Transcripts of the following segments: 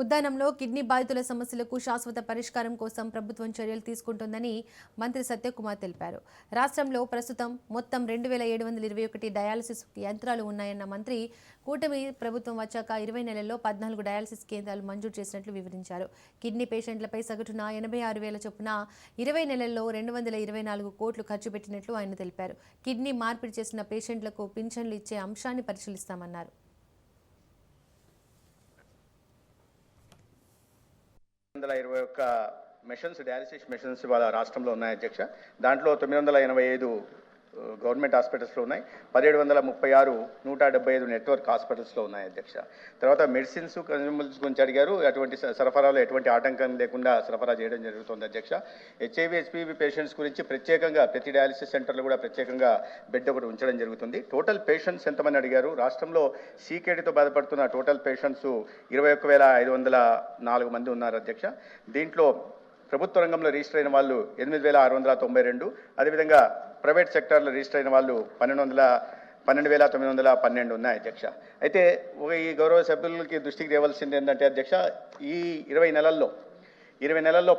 ఉద్దానంలో kidney బాధితుల సమస్యలకు శాశ్వత పరిష్కారం కోసం ప్రభుత్వం చర్యలు తీసుకుంటుందని మంత్రి సత్యకుమార్ తెలిపారు. రాష్ట్రంలో ప్రస్తుతం మొత్తం 2721 డయాలసిస్ యంత్రాలు ఉన్నాయన్న మంత్రి, కూటమి ప్రభుత్వం వచ్చాక 20 నెలల్లో 14 డయాలసిస్ కేంద్రాలు మంజూరు చేసినట్లు వివరించారు. కిడ్నీ పేషెంట్లపై సగటున 86,000 చొప్పున 20 నెలల్లో 224 కోట్లు ఖర్చు పెట్టినట్లు ఆయన తెలిపారు. కిడ్నీ మార్పిడి చేసిన పేషెంట్లకు పింఛన్లు ఇచ్చే అంశాన్ని పరిశీలిస్తామన్నారు. 921 మెషిన్స్, డయాలసిస్ మెషిన్స్ వాళ్ళ రాష్ట్రంలో ఉన్నాయి అధ్యక్ష. దాంట్లో 985 గవర్నమెంట్ హాస్పిటల్స్లో ఉన్నాయి, 1736 175 నెట్వర్క్ హాస్పిటల్స్లో ఉన్నాయి అధ్యక్ష. తర్వాత మెడిసిన్స్, కన్జ్యూమబుల్స్ గురించి అడిగారు. అటువంటి సరఫరాలో ఎటువంటి ఆటంకం లేకుండా సరఫరా చేయడం జరుగుతుంది అధ్యక్ష. హెచ్ఐవి హెచ్పివి పేషెంట్స్ గురించి ప్రత్యేకంగా ప్రతి డయాలసిస్ సెంటర్లో కూడా ప్రత్యేకంగా బెడ్ ఒకటి ఉంచడం జరుగుతుంది. టోటల్ పేషెంట్స్ ఎంతమంది అడిగారు? రాష్ట్రంలో సీకేడీతో బాధపడుతున్న టోటల్ పేషెంట్స్ 21,504 మంది ఉన్నారు అధ్యక్ష. దీంట్లో ప్రభుత్వ రంగంలో రిజిస్టర్ అయిన వాళ్ళు 8,692, అదేవిధంగా ప్రైవేట్ సెక్టార్లో రిజిస్టర్ అయిన వాళ్ళు 12,912 ఉన్నాయి అధ్యక్ష. అయితే ఈ గౌరవ సభ్యులకి దృష్టికి తేవలసింది ఏంటంటే అధ్యక్ష, ఈ 20 నెలల్లో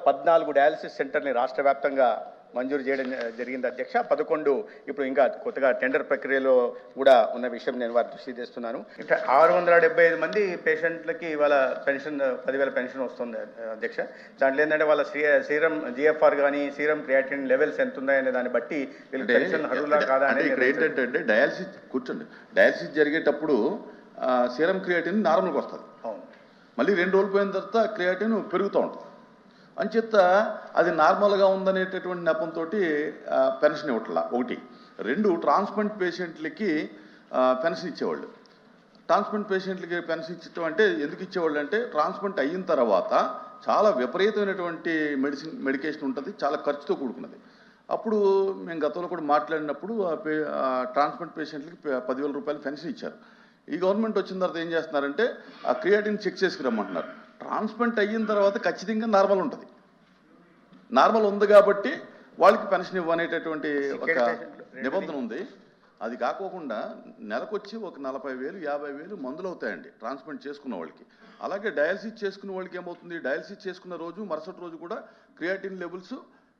14 డయాలసిస్ సెంటర్ని రాష్ట్ర వ్యాప్తంగా మంజూరు చేయడం జరిగింది అధ్యక్ష. 11 ఇప్పుడు ఇంకా కొత్తగా టెండర్ ప్రక్రియలో కూడా ఉన్న విషయం నేను వారి దృష్టి తెస్తున్నాను. ఇంకా 675 మంది పేషెంట్లకి ఇవాళ పెన్షన్ 10,000 పెన్షన్ వస్తుంది అధ్యక్ష. దాంట్లో ఏంటంటే వాళ్ళ సీరం జిఎఫ్ఆర్ కానీ సీరం క్రియాటిన్ లెవెల్స్ ఎంత ఉన్నాయనే దాన్ని బట్టి వీళ్ళు పెన్షన్ అర్హులా కాదా అనేది. ఏంటంటే డయాలసిస్ జరిగేటప్పుడు సీరం క్రియాటిన్ నార్మల్గా వస్తుంది. అవును. మళ్ళీ 2 రోజులు పోయిన తర్వాత క్రియాటిన్ పెరుగుతూ ఉంటుంది. అంచేత అది నార్మల్గా ఉందనేటటువంటి నెపంతో పెన్షన్ ఇవ్వట్లా. 1. 2, ట్రాన్స్ప్లాంట్ పేషెంట్లకి పెన్షన్ ఇచ్చేవాళ్ళు. ట్రాన్స్ప్లాంట్ పేషెంట్లకి పెన్షన్ ఇచ్చటం అంటే ఎందుకు ఇచ్చేవాళ్ళు అంటే, ట్రాన్స్ప్లాంట్ అయిన తర్వాత చాలా విపరీతమైనటువంటి మెడికేషన్ ఉంటుంది, చాలా ఖర్చుతో కూడుకున్నది. అప్పుడు మేము గతంలో కూడా మాట్లాడినప్పుడు ట్రాన్స్ప్లాంట్ పేషెంట్లకి 10,000 రూపాయలు పెన్షన్ ఇచ్చారు. ఈ గవర్నమెంట్ వచ్చిన తర్వాత ఏం చేస్తున్నారంటే ఆ క్రియాటిన్ చెక్ చేసుకురమ్మంటున్నారు. ట్రాన్స్ప్లాంట్ అయిన తర్వాత ఖచ్చితంగా నార్మల్ ఉంటుంది. నార్మల్ ఉంది కాబట్టి వాళ్ళకి పెన్షన్ ఇవ్వనేటటువంటి ఒక నిబంధన ఉంది. అది కాకోకుండా నెలకొచ్చి ఒక 40,000 50,000 మందులు అవుతాయండి ట్రాన్స్ప్లాంట్ చేసుకున్న వాళ్ళకి. అలాగే డయాలసిస్ చేసుకున్న వాళ్ళకి ఏమవుతుంది, డయాలసిస్ చేసుకున్న రోజు మరుసటి రోజు కూడా క్రియాటిన్ లెవెల్స్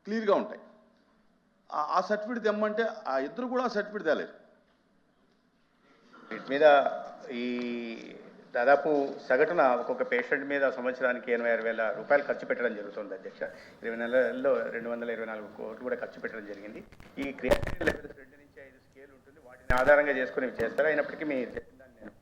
క్లియర్గా ఉంటాయి. ఆ సర్టిఫికేట్ తెమ్మంటే ఆ ఇద్దరు కూడా ఆ సర్టిఫికేట్ తేలేరు. వీటి మీద ఈ దాదాపు సగటున ఒక్కొక్క పేషెంట్ మీద సంవత్సరానికి 86,000 రూపాయలు ఖర్చు పెట్టడం జరుగుతుంది అధ్యక్ష. 20 నెలల్లో 224 కోట్లు కూడా ఖర్చు పెట్టడం జరిగింది. ఈ క్రియాటిన్ లెవెల్స్ 2 నుంచి 5 స్కేల్ ఉంటుంది. వాటిని ఆధారంగా చేసుకుని చేస్తారు. అయినప్పటికీ మీరు చెప్పిన దాన్ని నేను